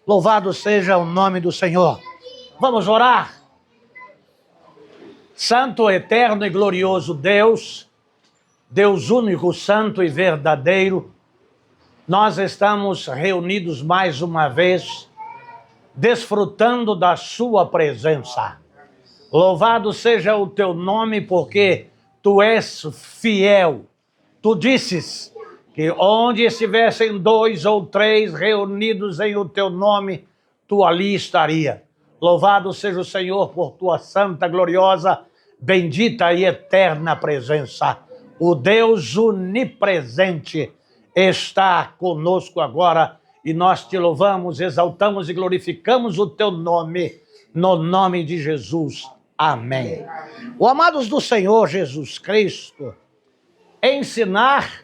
Louvado seja o nome do Senhor. Vamos orar. Santo, eterno e glorioso Deus, Deus único, santo e verdadeiro, nós estamos reunidos mais uma vez, desfrutando da sua presença. Louvado seja o teu nome, porque tu és fiel. Tu disses que onde estivessem 2 ou 3 reunidos em o teu nome, tu ali estaria. Louvado seja o Senhor por tua santa, gloriosa, bendita e eterna presença. O Deus onipresente está conosco agora e nós te louvamos, exaltamos e glorificamos o teu nome, no nome de Jesus. Amém. O amados do Senhor Jesus Cristo, ensinar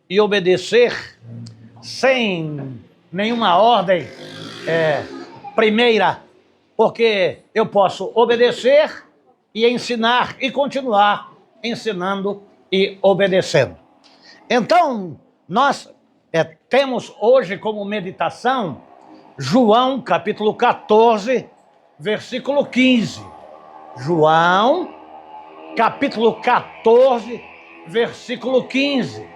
e obedecer sem nenhuma ordem primeira, porque eu posso obedecer e ensinar e continuar ensinando e obedecendo. Então, nós temos hoje como meditação João capítulo 14, versículo 15. João capítulo 14, versículo 15.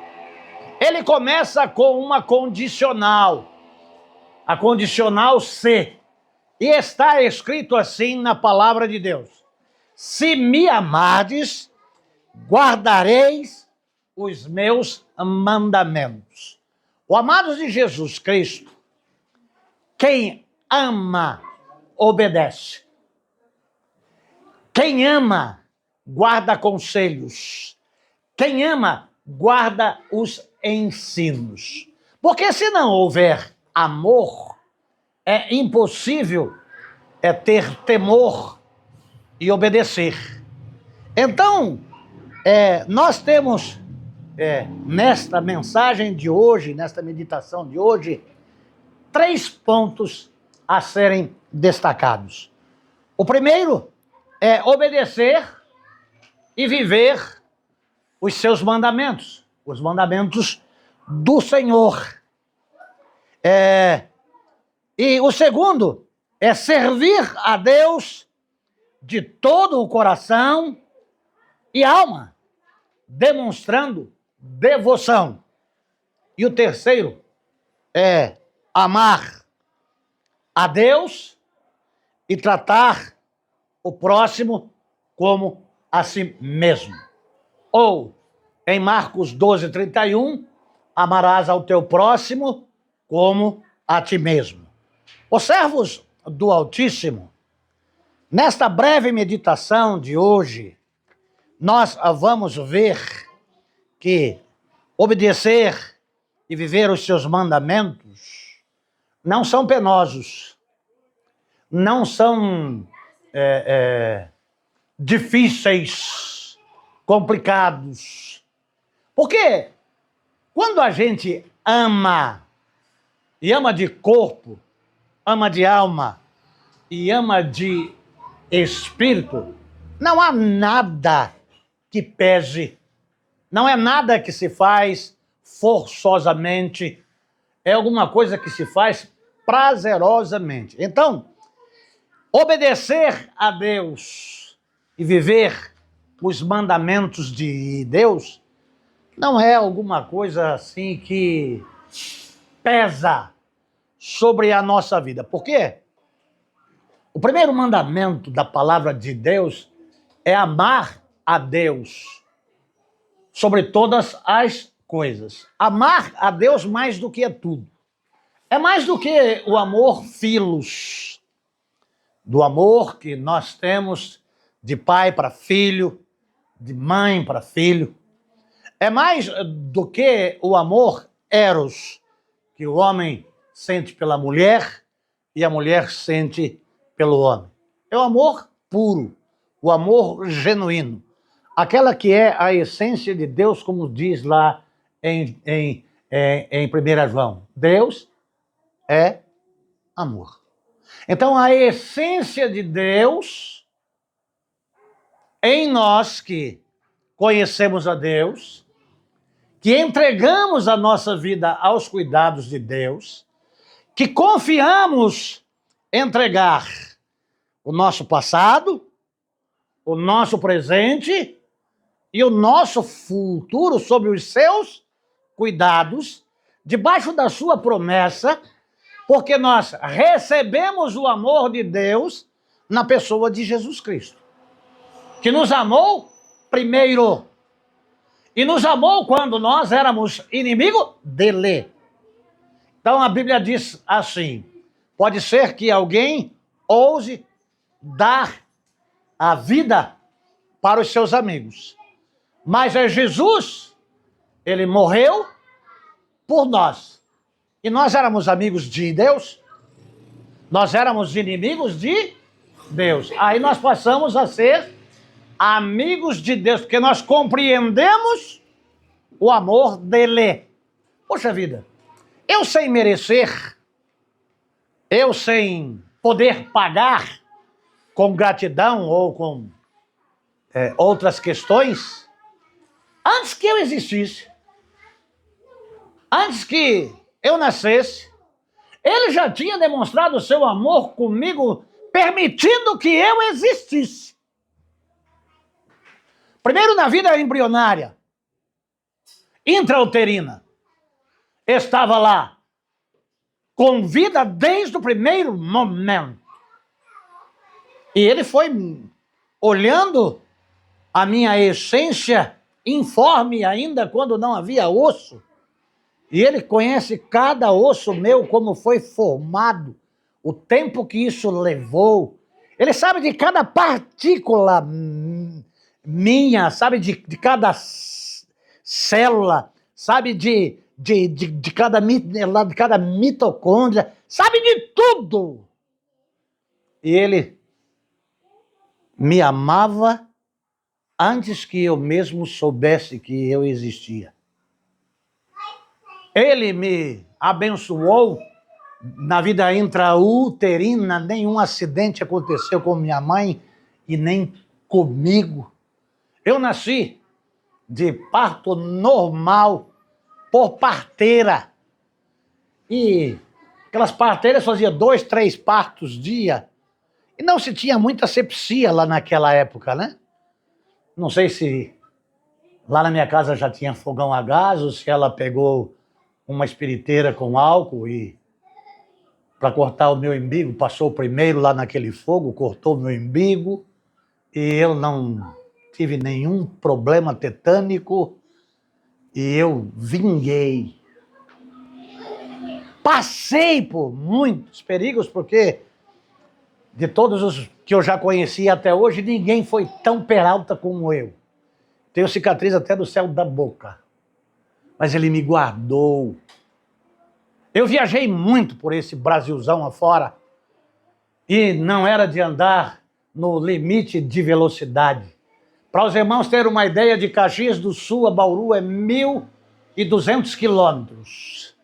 Ele começa com uma condicional, a condicional se, e está escrito assim na palavra de Deus: se me amardes, guardareis os meus mandamentos. O amados de Jesus Cristo, quem ama, obedece. Quem ama, guarda conselhos. Quem ama, guarda os ensinos. Porque se não houver amor, é impossível ter temor e obedecer. Então, nós temos nesta mensagem de hoje, nesta meditação de hoje, 3 pontos a serem destacados. O primeiro é obedecer e viver os seus mandamentos, os mandamentos do Senhor. E o segundo é servir a Deus de todo o coração e alma, demonstrando devoção. E o terceiro é amar a Deus e tratar o próximo como a si mesmo. Ou, em Marcos 12, 31, amarás ao teu próximo como a ti mesmo. Os servos do Altíssimo, nesta breve meditação de hoje, nós vamos ver que obedecer e viver os seus mandamentos não são penosos, não são difíceis, complicados. Porque quando a gente ama, e ama de corpo, ama de alma e ama de espírito, não há nada que pese, não é nada que se faz forçosamente, é alguma coisa que se faz prazerosamente. Então, obedecer a Deus e viver os mandamentos de Deus não é alguma coisa assim que pesa sobre a nossa vida. Por quê? O primeiro mandamento da palavra de Deus é amar a Deus sobre todas as coisas. Amar a Deus mais do que tudo. É mais do que o amor filos, do amor que nós temos de pai para filho, de mãe para filho. É mais do que o amor eros, que o homem sente pela mulher e a mulher sente pelo homem. É o amor puro, o amor genuíno. Aquela que é a essência de Deus, como diz lá em 1 João. Deus é amor. Então, a essência de Deus em nós que conhecemos a Deus, que entregamos a nossa vida aos cuidados de Deus, que confiamos entregar o nosso passado, o nosso presente e o nosso futuro sob os seus cuidados, debaixo da sua promessa, porque nós recebemos o amor de Deus na pessoa de Jesus Cristo, que nos amou primeiro. E nos amou quando nós éramos inimigo dele. Então a Bíblia diz assim: pode ser que alguém ouse dar a vida para os seus amigos, mas é Jesus, ele morreu por nós. E nós éramos amigos de Deus, nós éramos inimigos de Deus. Aí nós passamos a ser amigos de Deus, porque nós compreendemos o amor dele. Poxa vida, eu sem merecer, eu sem poder pagar com gratidão ou com outras questões, antes que eu existisse, antes que eu nascesse, ele já tinha demonstrado o seu amor comigo, permitindo que eu existisse. Primeiro na vida embrionária, intrauterina, estava lá, com vida desde o primeiro momento. E ele foi olhando a minha essência informe ainda quando não havia osso. E ele conhece cada osso meu, como foi formado, o tempo que isso levou. Ele sabe de cada partícula minha, sabe de cada célula, sabe de cada mitocôndria, sabe de tudo. E ele me amava antes que eu mesmo soubesse que eu existia. Ele me abençoou na vida intrauterina, nenhum acidente aconteceu com minha mãe e nem comigo. Eu nasci de parto normal, por parteira. E aquelas parteiras faziam 2, 3 partos dia. E não se tinha muita asepsia lá naquela época, né? Não sei se lá na minha casa já tinha fogão a gás, ou se ela pegou uma espiriteira com álcool e para cortar o meu umbigo, passou primeiro lá naquele fogo, cortou o meu umbigo, e eu não tive nenhum problema tetânico, e eu vinguei. Passei por muitos perigos, porque de todos os que eu já conheci até hoje, ninguém foi tão peralta como eu. Tenho cicatriz até do céu da boca. Mas ele me guardou. Eu viajei muito por esse Brasilzão afora e não era de andar no limite de velocidade. Para os irmãos terem uma ideia, de Caxias do Sul a Bauru é 1.200 quilômetros.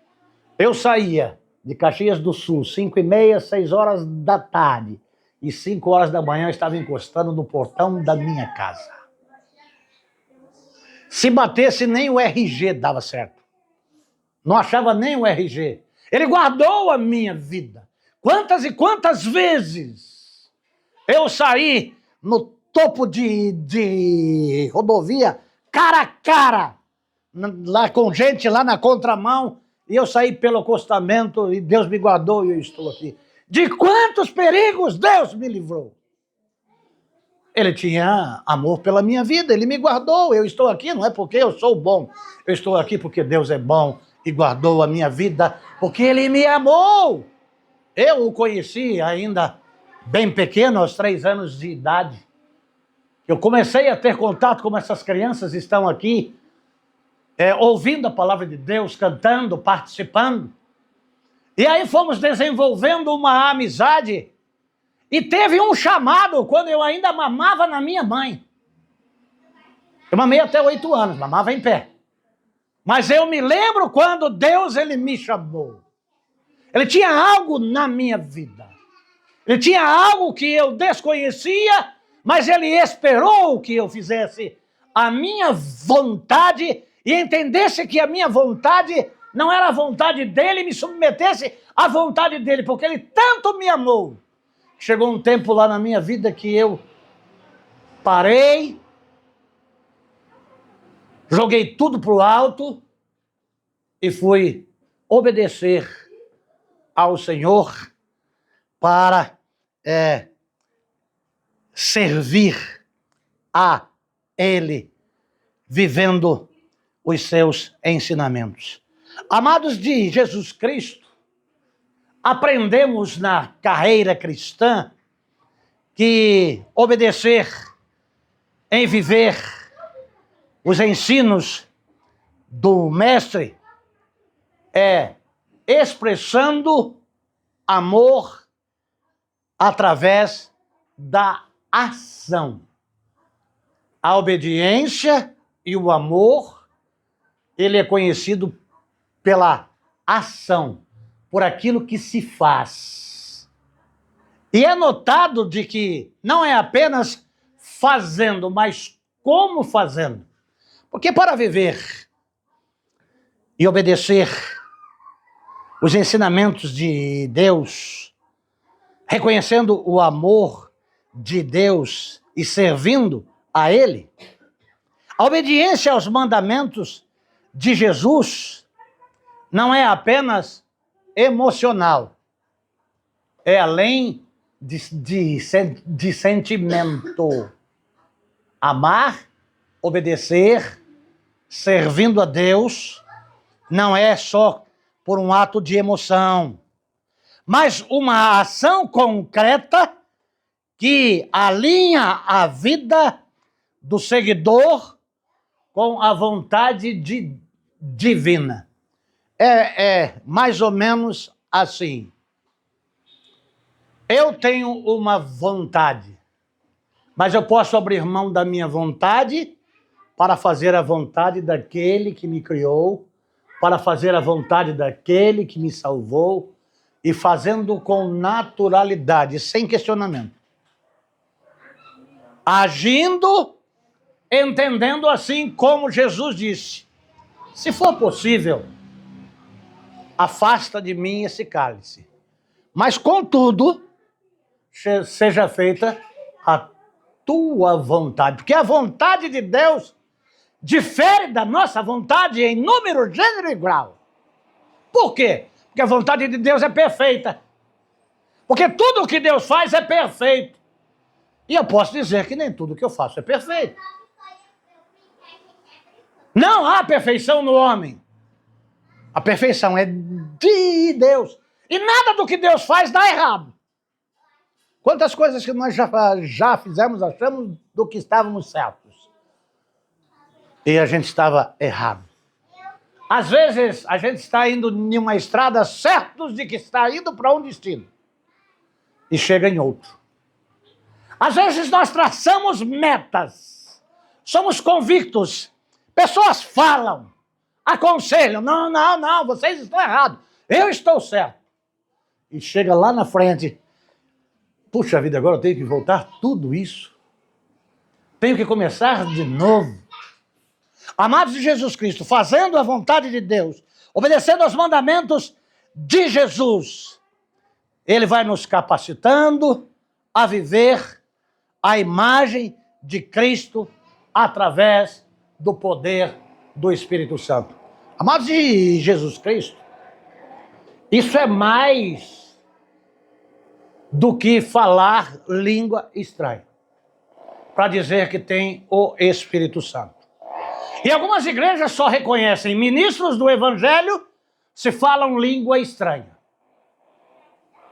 Eu saía de Caxias do Sul, 5h30, 6 horas da tarde, e 5 horas da manhã eu estava encostando no portão da minha casa. Se batesse, nem o RG dava certo. Não achava nem o RG. Ele guardou a minha vida. Quantas e quantas vezes eu saí no topo de rodovia, cara a cara, lá com gente lá na contramão, e eu saí pelo acostamento e Deus me guardou e eu estou aqui. De quantos perigos Deus me livrou? Ele tinha amor pela minha vida, ele me guardou, eu estou aqui não é porque eu sou bom, eu estou aqui porque Deus é bom e guardou a minha vida, porque ele me amou. Eu o conheci ainda bem pequeno, aos 3 anos de idade. Eu comecei a ter contato com essas crianças que estão aqui, ouvindo a palavra de Deus, cantando, participando. E aí fomos desenvolvendo uma amizade. E teve um chamado quando eu ainda mamava na minha mãe. Eu mamei até 8 anos, mamava em pé. Mas eu me lembro quando Deus ele me chamou. Ele tinha algo na minha vida. Ele tinha algo que eu desconhecia, mas ele esperou que eu fizesse a minha vontade e entendesse que a minha vontade não era a vontade dele me submetesse à vontade dele, porque ele tanto me amou. Chegou um tempo lá na minha vida que eu parei, joguei tudo para o alto e fui obedecer ao Senhor para servir a Ele, vivendo os seus ensinamentos. Amados de Jesus Cristo, aprendemos na carreira cristã que obedecer em viver os ensinos do Mestre é expressando amor através da ação. A obediência e o amor, ele é conhecido pela ação, por aquilo que se faz. E é notado de que não é apenas fazendo, mas como fazendo. Porque para viver e obedecer os ensinamentos de Deus, reconhecendo o amor de Deus e servindo a Ele, a obediência aos mandamentos de Jesus não é apenas emocional, é além de sentimento. Amar, obedecer, servindo a Deus, não é só por um ato de emoção, mas uma ação concreta que alinha a vida do seguidor com a vontade divina. É mais ou menos assim. Eu tenho uma vontade, mas eu posso abrir mão da minha vontade para fazer a vontade daquele que me criou, para fazer a vontade daquele que me salvou, e fazendo com naturalidade, sem questionamento. Agindo, entendendo assim como Jesus disse: se for possível, afasta de mim esse cálice. Mas, contudo, seja feita a tua vontade. Porque a vontade de Deus difere da nossa vontade em número, gênero e grau. Por quê? Porque a vontade de Deus é perfeita. Porque tudo o que Deus faz é perfeito. E eu posso dizer que nem tudo que eu faço é perfeito. Não há perfeição no homem. A perfeição é de Deus. E nada do que Deus faz dá errado. Quantas coisas que nós já fizemos, achamos do que estávamos certos. E a gente estava errado. Às vezes, a gente está indo em uma estrada certos de que está indo para um destino. E chega em outro. Às vezes, nós traçamos metas. Somos convictos. Pessoas falam, aconselham. Não, vocês estão errados. Eu estou certo. E chega lá na frente. Puxa vida, agora eu tenho que voltar tudo isso. Tenho que começar de novo. Amados de Jesus Cristo, fazendo a vontade de Deus, obedecendo aos mandamentos de Jesus, Ele vai nos capacitando a viver a imagem de Cristo através do poder do Espírito Santo. Amados de Jesus Cristo, isso é mais do que falar língua estranha, para dizer que tem o Espírito Santo. E algumas igrejas só reconhecem ministros do Evangelho se falam língua estranha,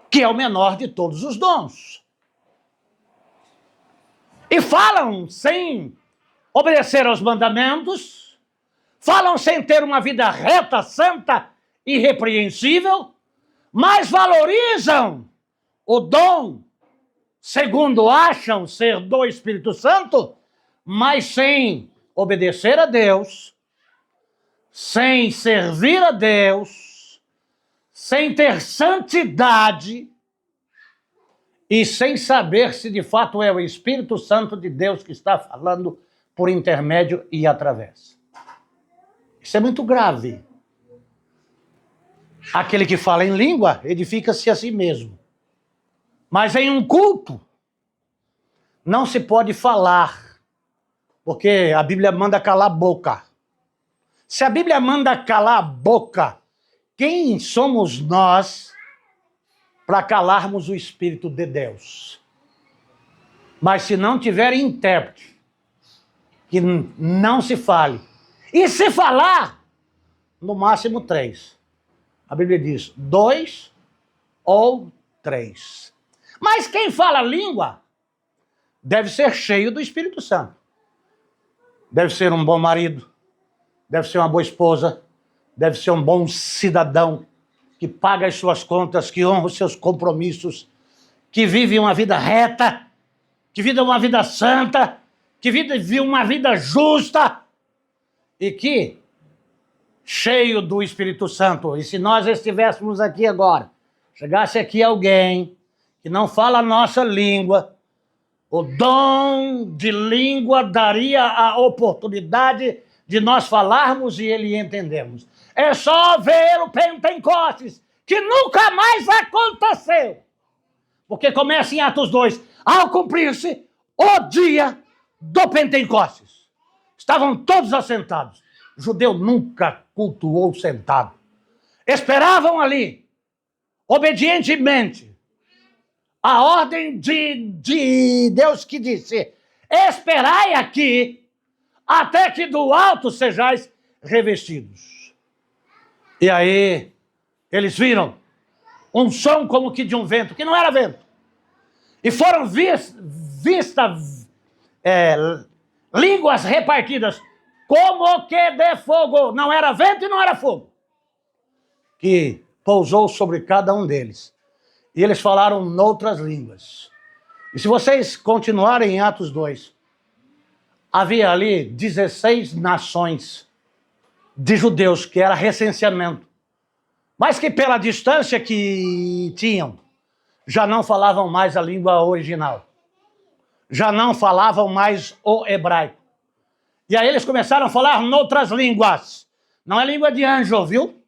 que é o menor de todos os dons. E falam sem obedecer aos mandamentos, falam sem ter uma vida reta, santa e irrepreensível, mas valorizam o dom, segundo acham ser do Espírito Santo, mas sem obedecer a Deus, sem servir a Deus, sem ter santidade e sem saber se de fato é o Espírito Santo de Deus que está falando por intermédio e através. Isso é muito grave. Aquele que fala em língua edifica-se a si mesmo. Mas em um culto não se pode falar, porque a Bíblia manda calar a boca. Se a Bíblia manda calar a boca, quem somos nós para calarmos o Espírito de Deus? Mas se não tiver intérprete, que não se fale. E se falar, no máximo 3. A Bíblia diz 2 ou 3. Mas quem fala língua deve ser cheio do Espírito Santo. Deve ser um bom marido, deve ser uma boa esposa, deve ser um bom cidadão, que paga as suas contas, que honra os seus compromissos, que vive uma vida reta, que vive uma vida santa, que vive uma vida justa e que, cheio do Espírito Santo, e se nós estivéssemos aqui agora, chegasse aqui alguém que não fala a nossa língua, o dom de língua daria a oportunidade de nós falarmos e ele entendermos. É só ver o Pentecostes, que nunca mais aconteceu. Porque começa em Atos 2, ao cumprir-se o dia do Pentecostes. Estavam todos assentados. O judeu nunca cultuou sentado. Esperavam ali, obedientemente, a ordem de Deus que disse: esperai aqui, até que do alto sejais revestidos. E aí, eles viram um som como que de um vento, que não era vento. E foram vistas línguas repartidas, como que de fogo. Não era vento e não era fogo. Que pousou sobre cada um deles. E eles falaram noutras línguas. E se vocês continuarem em Atos 2, havia ali 16 nações de judeus, que era recenseamento. Mas que pela distância que tinham, já não falavam mais a língua original. Já não falavam mais o hebraico. E aí eles começaram a falar noutras línguas. Não é língua de anjo, viu?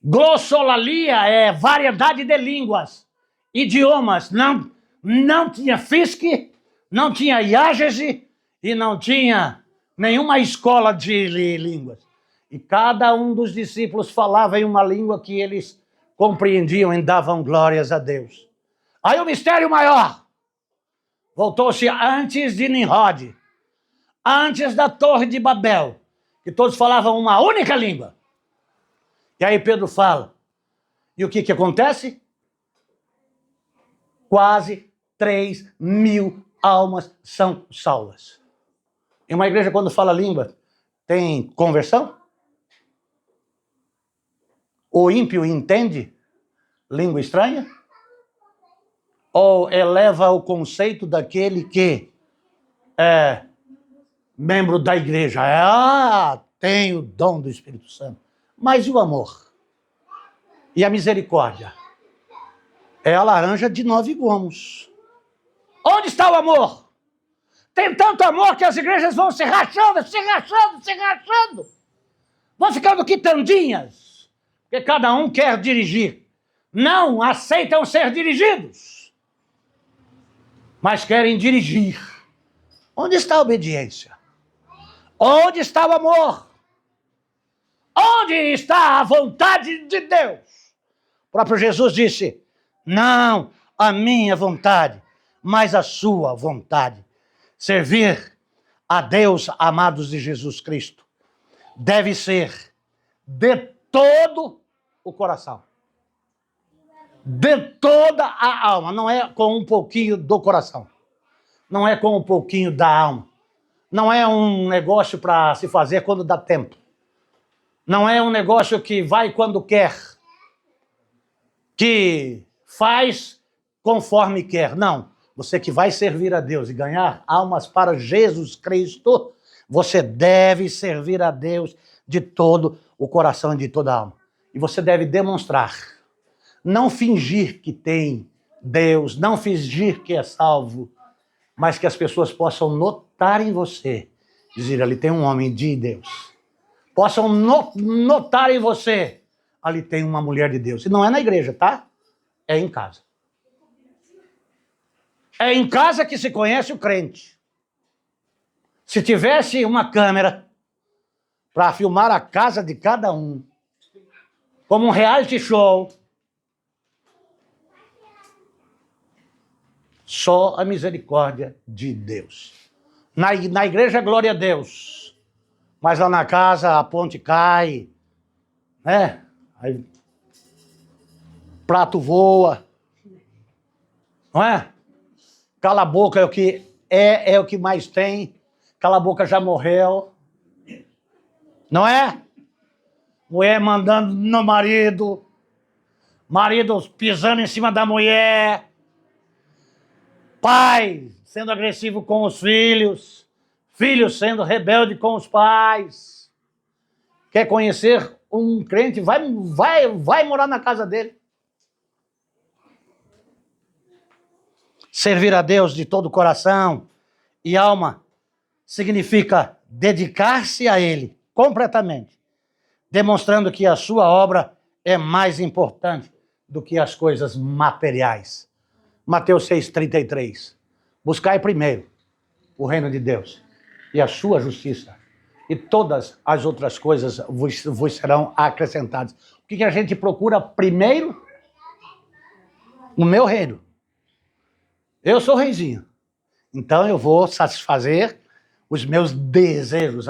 Glossolalia é variedade de línguas, idiomas. Não tinha Fiske, não tinha Iagese e não tinha nenhuma escola de línguas. E cada um dos discípulos falava em uma língua que eles compreendiam e davam glórias a Deus. Aí o mistério maior voltou-se antes de Nimrod, antes da Torre de Babel, que todos falavam uma única língua. E aí Pedro fala, e o que acontece? Quase 3.000 almas são salvas. Em uma igreja, quando fala língua, tem conversão? O ímpio entende língua estranha? Ou eleva o conceito daquele que é membro da igreja? Tem o dom do Espírito Santo. Mas e o amor? E a misericórdia? É a laranja de 9 gomos. Onde está o amor? Tem tanto amor que as igrejas vão se rachando. Vão ficando quitandinhas. Porque cada um quer dirigir. Não aceitam ser dirigidos. Mas querem dirigir. Onde está a obediência? Onde está o amor? Onde está a vontade de Deus? O próprio Jesus disse, não a minha vontade, mas a sua vontade. Servir a Deus, amados de Jesus Cristo, deve ser de todo o coração. De toda a alma. Não é com um pouquinho do coração. Não é com um pouquinho da alma. Não é um negócio para se fazer quando dá tempo. Não é um negócio que vai quando quer, que faz conforme quer. Não. Você que vai servir a Deus e ganhar almas para Jesus Cristo, você deve servir a Deus de todo o coração e de toda a alma. E você deve demonstrar. Não fingir que tem Deus, não fingir que é salvo, mas que as pessoas possam notar em você, dizer, ali tem um homem de Deus. possam notar em você, ali tem uma mulher de Deus. E não é na igreja, tá? É em casa. É em casa que se conhece o crente. Se tivesse uma câmera para filmar a casa de cada um, como um reality show, só a misericórdia de Deus. Na igreja, glória a Deus. Mas lá na casa, a ponte cai, né? Aí, prato voa. Não é? Cala a boca é o que mais tem. Cala a boca já morreu. Não é? Mulher mandando no marido. Marido pisando em cima da mulher. Pai sendo agressivo com os filhos. Filhos sendo rebelde com os pais. Quer conhecer um crente? Vai morar na casa dele. Servir a Deus de todo o coração e alma significa dedicar-se a Ele completamente, demonstrando que a sua obra é mais importante do que as coisas materiais. Mateus 6,33. Buscai primeiro o reino de Deus e a sua justiça, e todas as outras coisas vos serão acrescentadas. O que a gente procura primeiro? O meu reino. Eu sou reizinho, então eu vou satisfazer os meus desejos.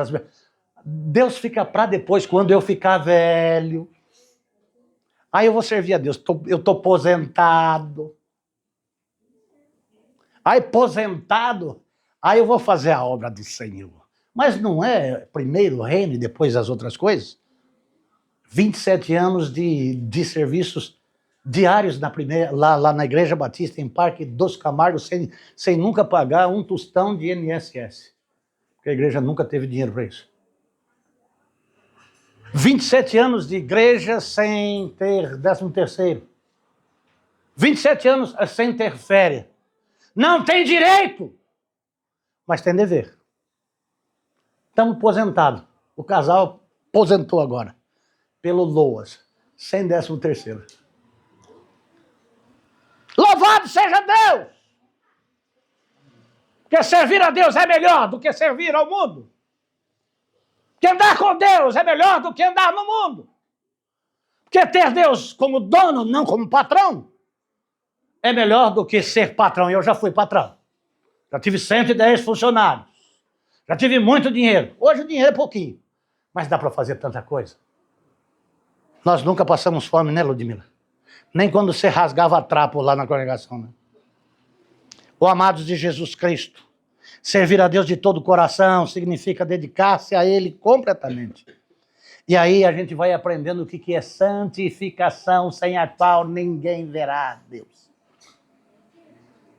Deus fica para depois, quando eu ficar velho. Aí eu vou servir a Deus. Eu estou aposentado. Aí aposentado, aí eu vou fazer a obra do Senhor. Mas não é primeiro o reino e depois as outras coisas? 27 anos de serviços diários lá na Igreja Batista, em Parque dos Camargos, sem nunca pagar um tostão de INSS. Porque a igreja nunca teve dinheiro para isso. 27 anos de igreja sem ter 13º. 27 anos sem ter férias. Não tem direito, mas tem dever. Estamos aposentados. O casal aposentou agora, pelo LOAS, sem 13º. Louvado seja Deus! Porque servir a Deus é melhor do que servir ao mundo. Que andar com Deus é melhor do que andar no mundo. Porque ter Deus como dono, não como patrão, é melhor do que ser patrão. Eu já fui patrão. Já tive 110 funcionários. Já tive muito dinheiro. Hoje o dinheiro é pouquinho. Mas dá para fazer tanta coisa. Nós nunca passamos fome, né, Ludmila? Nem quando você rasgava trapo lá na congregação, né? Ô, amados de Jesus Cristo, servir a Deus de todo o coração significa dedicar-se a Ele completamente. E aí a gente vai aprendendo o que é santificação, sem a qual ninguém verá Deus.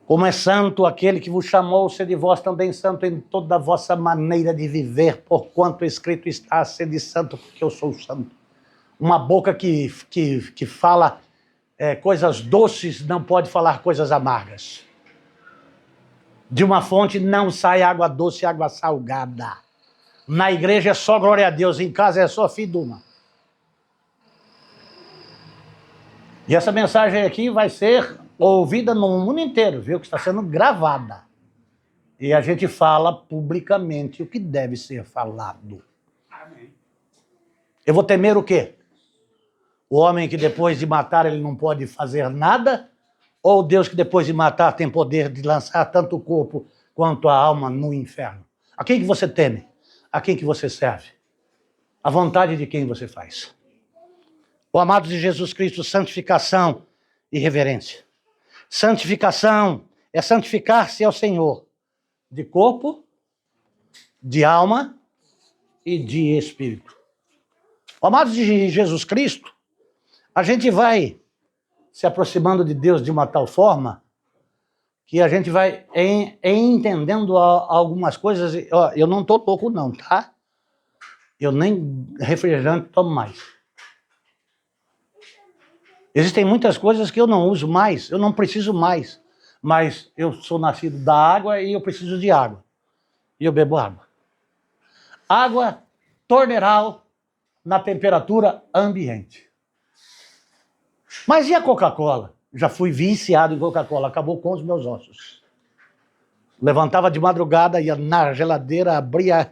Como é santo aquele que vos chamou, sede vós também santo em toda a vossa maneira de viver, porquanto escrito está, sede santo, porque eu sou santo. Uma boca que fala coisas doces não pode falar coisas amargas. De uma fonte não sai água doce e água salgada. Na igreja é só glória a Deus, em casa é só fiduma. E essa mensagem aqui vai ser ouvida no mundo inteiro, viu? Que está sendo gravada. E a gente fala publicamente o que deve ser falado. Amém. Eu vou temer o quê? O homem que depois de matar ele não pode fazer nada? Ou Deus que depois de matar tem poder de lançar tanto o corpo quanto a alma no inferno? A quem que você teme? A quem que você serve? A vontade de quem você faz? O amado de Jesus Cristo, santificação e reverência. Santificação é santificar-se ao Senhor de corpo, de alma e de espírito. O amado de Jesus Cristo, a gente vai se aproximando de Deus de uma tal forma que a gente vai entendendo algumas coisas. Eu não estou louco não, tá? Eu nem refrigerante tomo mais. Existem muitas coisas que eu não uso mais, eu não preciso mais. Mas eu sou nascido da água e eu preciso de água. E eu bebo água. Água torneral na temperatura ambiente. Mas e a Coca-Cola? Já fui viciado em Coca-Cola, acabou com os meus ossos. Levantava de madrugada, ia na geladeira, abria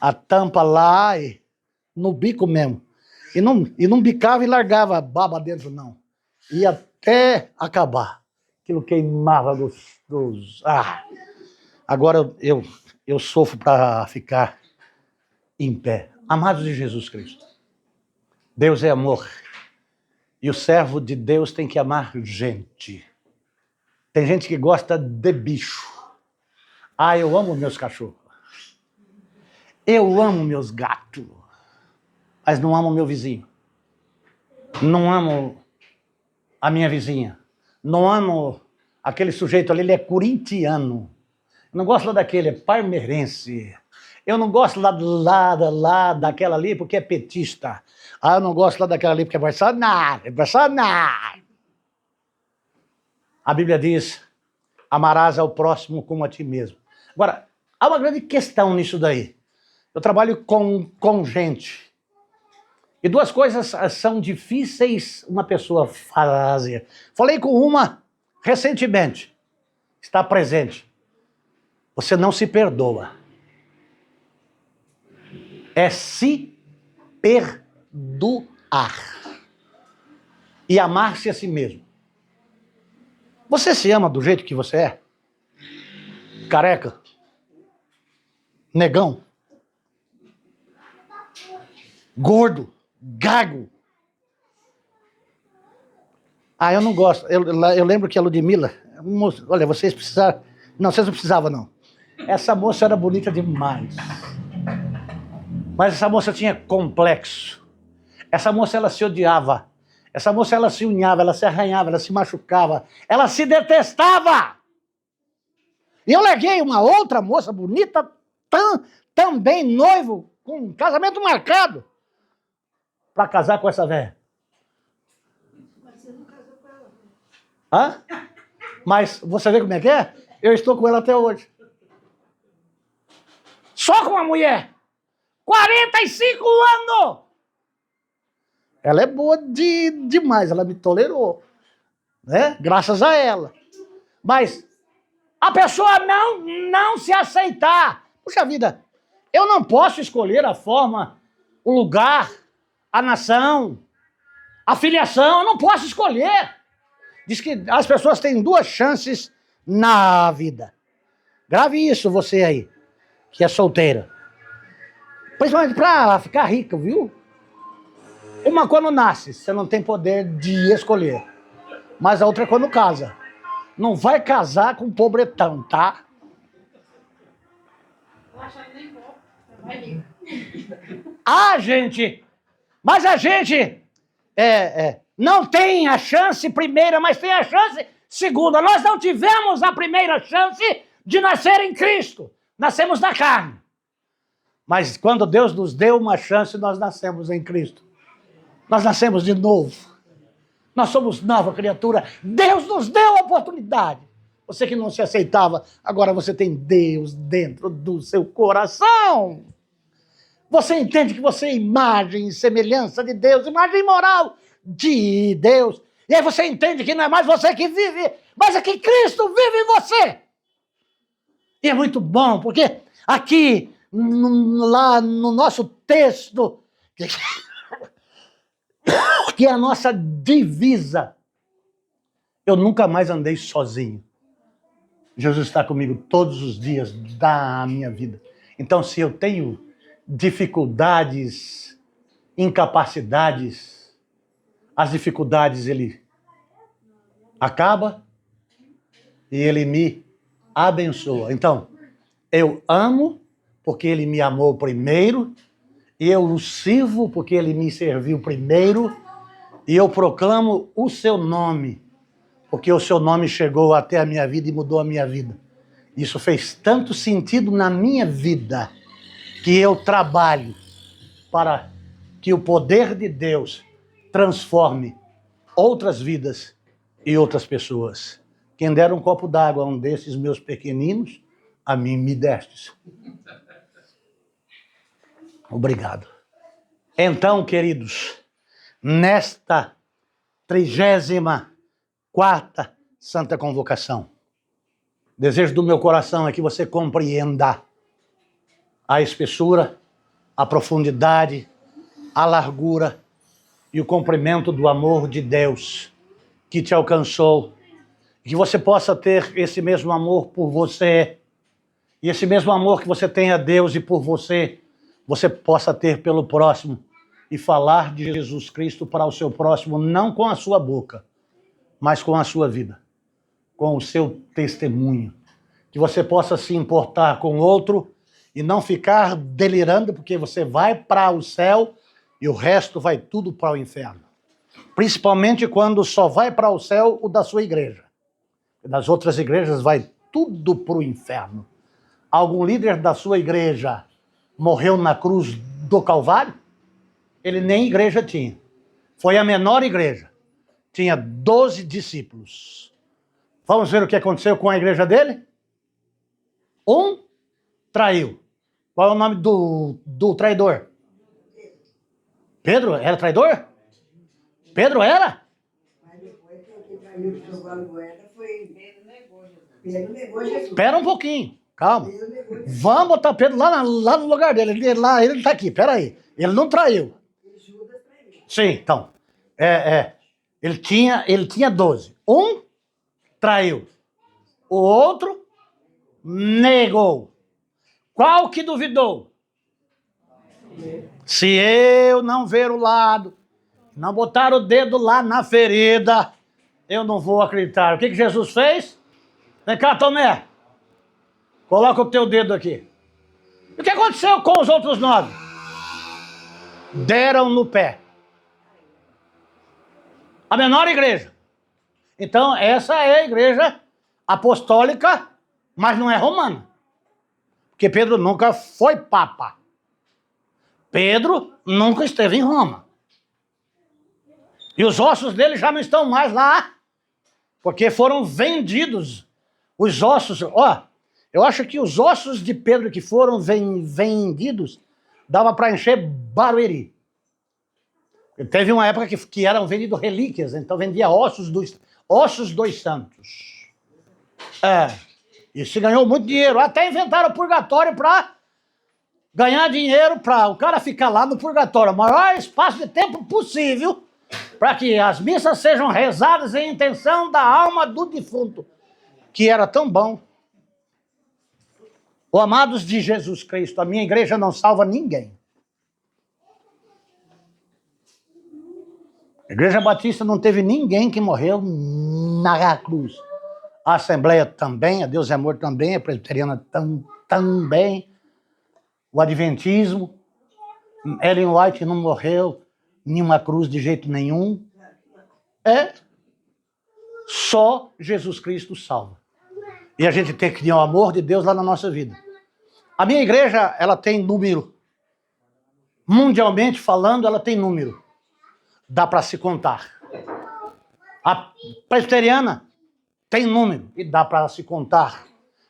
a tampa lá, e, no bico mesmo. E não bicava e largava a baba dentro, não. Ia até acabar. Aquilo queimava gostoso. Agora eu sofro para ficar em pé. Amados de Jesus Cristo, Deus é amor. E o servo de Deus tem que amar gente. Tem gente que gosta de bicho. Eu amo meus cachorros. Eu amo meus gatos. Mas não amo meu vizinho. Não amo a minha vizinha. Não amo aquele sujeito ali, ele é corintiano. Eu não gosto lá daquele, é parmeirense. Eu não gosto lá daquela ali porque é petista. Eu não gosto lá daquela ali porque é Bolsonaro. É Bolsonaro. A Bíblia diz, amarás ao próximo como a ti mesmo. Agora, há uma grande questão nisso daí. Eu trabalho com gente. E duas coisas são difíceis uma pessoa fazer. Falei com uma recentemente. Está presente. Você não se perdoa. É se perdoar. E amar-se a si mesmo. Você se ama do jeito que você é? Careca? Negão? Gordo? Gago? Eu não gosto. Eu lembro que a Ludmilla... Olha, vocês precisaram... Não, vocês não precisavam, não. Essa moça era bonita demais. Mas essa moça tinha complexo. Essa moça, ela se odiava. Essa moça, ela se unhava, ela se arranhava, ela se machucava. Ela se detestava. E eu larguei uma outra moça bonita, também noivo, com um casamento marcado, para casar com essa velha. Mas você não casou com ela. Hã? Mas você vê como é que é? Eu estou com ela até hoje. Só com uma mulher. 45 anos! Ela é boa demais, ela me tolerou. Né? Graças a ela. Mas a pessoa não se aceitar. Puxa vida, eu não posso escolher a forma, o lugar, a nação, a filiação, eu não posso escolher. Diz que as pessoas têm duas chances na vida. Grave isso, você aí, que é solteira. Principalmente para ficar rica, viu? Uma quando nasce, você não tem poder de escolher. Mas a outra é quando casa. Não vai casar com pobretão, tá? Eu achava nem bom. Vai rir. Mas a gente não tem a chance primeira, mas tem a chance segunda. Nós não tivemos a primeira chance de nascer em Cristo. Nascemos na carne. Mas quando Deus nos deu uma chance, nós nascemos em Cristo. Nós nascemos de novo. Nós somos nova criatura. Deus nos deu a oportunidade. Você que não se aceitava, agora você tem Deus dentro do seu coração. Você entende que você é imagem e semelhança de Deus, imagem moral de Deus. E aí você entende que não é mais você que vive, mas é que Cristo vive em você. E é muito bom, porque aqui, lá no nosso texto, que é a nossa divisa, eu nunca mais andei sozinho. Jesus está comigo todos os dias da minha vida. Então, se eu tenho dificuldades, incapacidades, as dificuldades ele acaba e ele me abençoa. Então, eu amo porque ele me amou primeiro, e eu o sirvo porque ele me serviu primeiro, e eu proclamo o seu nome, porque o seu nome chegou até a minha vida e mudou a minha vida. Isso fez tanto sentido na minha vida, que eu trabalho para que o poder de Deus transforme outras vidas e outras pessoas. Quem dera um copo d'água a um desses meus pequeninos, a mim me destes. Obrigado. Então, queridos, nesta 34ª Santa Convocação, desejo do meu coração é que você compreenda a espessura, a profundidade, a largura e o comprimento do amor de Deus que te alcançou, que você possa ter esse mesmo amor por você, e esse mesmo amor que você tem a Deus e por você, você possa ter pelo próximo, e falar de Jesus Cristo para o seu próximo, não com a sua boca, mas com a sua vida, com o seu testemunho. Que você possa se importar com o outro e não ficar delirando, porque você vai para o céu e o resto vai tudo para o inferno. Principalmente quando só vai para o céu o da sua igreja. Das outras igrejas vai tudo para o inferno. Algum líder da sua igreja morreu na cruz do Calvário? Ele nem igreja tinha. Foi a menor igreja. Tinha 12 discípulos. Vamos ver o que aconteceu com a igreja dele? Um traiu. Qual é o nome do traidor? Pedro? Era traidor? Pedro era? Mas depois que traiu que jogou a moeda foi Pedro negou Jesus. Espera um pouquinho, calma. Vamos botar Pedro lá no lugar dele. Ele está aqui, espera aí. Ele não traiu. Judas traiu. Sim, então. Ele tinha 12. Um traiu. O outro negou. Qual que duvidou? Se eu não ver o lado, não botar o dedo lá na ferida, eu não vou acreditar. O que Jesus fez? Vem cá, Tomé. Coloca o teu dedo aqui. E o que aconteceu com os outros 9? Deram no pé. A menor igreja. Então, essa é a igreja apostólica, mas não é romana. Porque Pedro nunca foi papa. Pedro nunca esteve em Roma. E os ossos dele já não estão mais lá, porque foram vendidos. Os ossos, eu acho que os ossos de Pedro que foram vendidos, dava para encher Barueri. Teve uma época que eram vendidos relíquias, então vendia ossos dos santos. E se ganhou muito dinheiro. Até inventaram o purgatório para ganhar dinheiro, para o cara ficar lá no purgatório, o maior espaço de tempo possível, para que as missas sejam rezadas em intenção da alma do defunto, que era tão bom. Amados de Jesus Cristo, a minha igreja não salva ninguém. A Igreja Batista não teve ninguém que morreu na cruz. A Assembleia também, a Deus é Amor também, a Presbiteriana também, o Adventismo. Ellen White não morreu em uma cruz de jeito nenhum. Só Jesus Cristo salva. E a gente tem que ter o amor de Deus lá na nossa vida. A minha igreja, ela tem número. Mundialmente falando, ela tem número. Dá para se contar. A presbiteriana tem número e dá para se contar.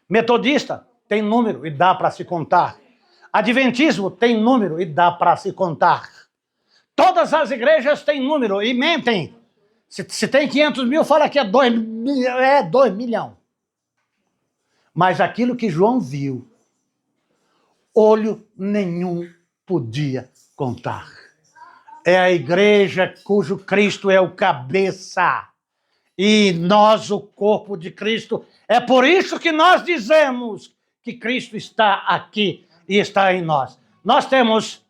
Metodista tem número e dá para se contar. Adventismo tem número e dá para se contar. Todas as igrejas têm número e mentem. Se tem 500 mil, fala que é 2 milhões. Mas aquilo que João viu, olho nenhum podia contar. É a igreja cujo Cristo é o cabeça. E nós, o corpo de Cristo. É por isso que nós dizemos que Cristo está aqui e está em nós. Nós temos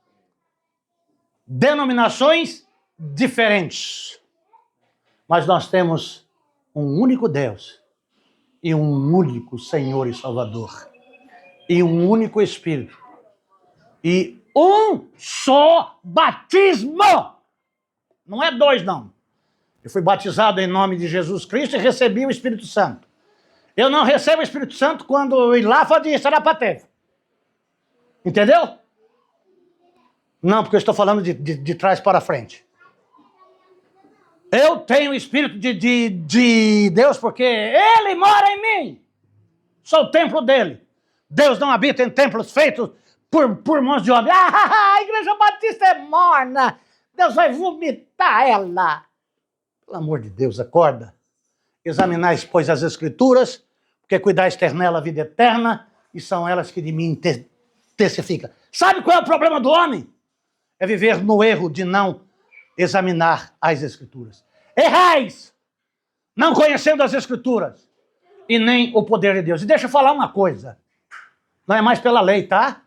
denominações diferentes, mas nós temos um único Deus e um único Senhor e Salvador e um único Espírito e um só batismo. Não é 2, não. Eu fui batizado em nome de Jesus Cristo e recebi o Espírito Santo. Eu não recebo o Espírito Santo quando eu ir lá for de Sarapatev. Entendeu? Não, porque eu estou falando de trás para frente. Eu tenho o Espírito de Deus porque Ele mora em mim. Sou o templo dele. Deus não habita em templos feitos por mãos de homem. A Igreja Batista é morna. Deus vai vomitar ela. Pelo amor de Deus, acorda. Examinais, pois, as Escrituras, porque cuidais ter nela a vida eterna, e são elas que de mim testificam. Sabe qual é o problema do homem? É viver no erro de não examinar as Escrituras. Errais, não conhecendo as Escrituras, e nem o poder de Deus. E deixa eu falar uma coisa. Não é mais pela lei, tá?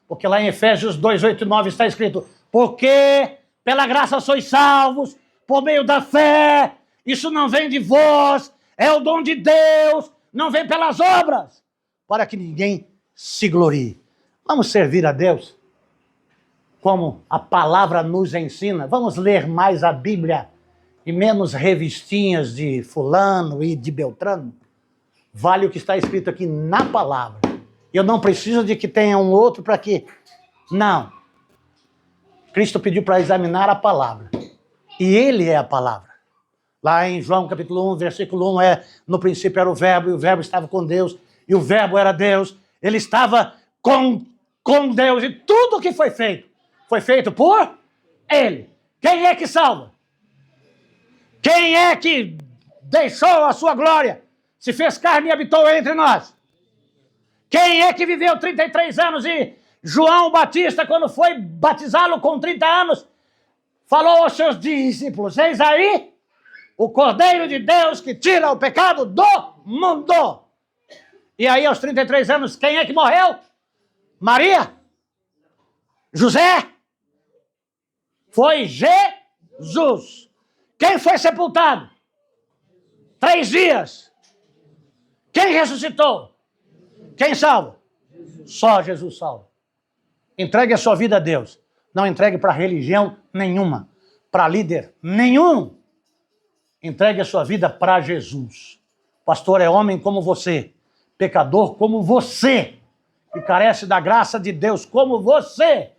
Porque lá em Efésios 2, 8 e 9 está escrito: porque pela graça sois salvos, por meio da fé. Isso não vem de vós, é o dom de Deus, não vem pelas obras, para que ninguém se glorie. Vamos servir a Deus como a palavra nos ensina. Vamos ler mais a Bíblia e menos revistinhas de fulano e de Beltrano. Vale o que está escrito aqui na palavra. Eu não preciso de que tenha um outro para que... Não. Cristo pediu para examinar a palavra. E Ele é a palavra. Lá em João capítulo 1, versículo 1, no princípio era o Verbo, e o Verbo estava com Deus, e o Verbo era Deus. Ele estava com Deus, e tudo que foi feito por Ele. Quem é que salva? Quem é que deixou a sua glória, se fez carne e habitou entre nós? Quem é que viveu 33 anos e João Batista, quando foi batizá-lo com 30 anos, falou aos seus discípulos: eis aí o Cordeiro de Deus que tira o pecado do mundo. E aí, aos 33 anos, quem é que morreu? Maria? José? Foi Jesus. Quem foi sepultado? 3 dias. Quem ressuscitou? Quem salva? Só Jesus salva. Entregue a sua vida a Deus. Não entregue para religião nenhuma, para líder nenhum. Entregue a sua vida para Jesus. Pastor é homem como você, pecador como você, que carece da graça de Deus como você,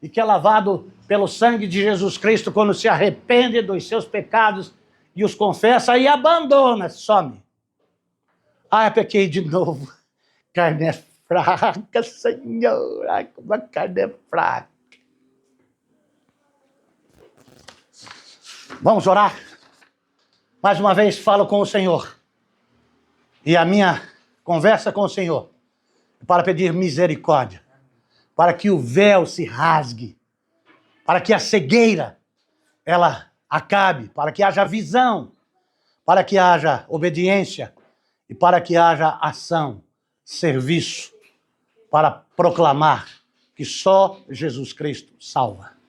e que é lavado pelo sangue de Jesus Cristo quando se arrepende dos seus pecados e os confessa e abandona, some. Eu pequei de novo. Carne é fraca, Senhor. Ai, como a carne é fraca. Vamos orar? Mais uma vez falo com o Senhor. E a minha conversa com o Senhor é para pedir misericórdia, para que o véu se rasgue, para que a cegueira ela acabe, para que haja visão, para que haja obediência e para que haja ação, serviço, para proclamar que só Jesus Cristo salva.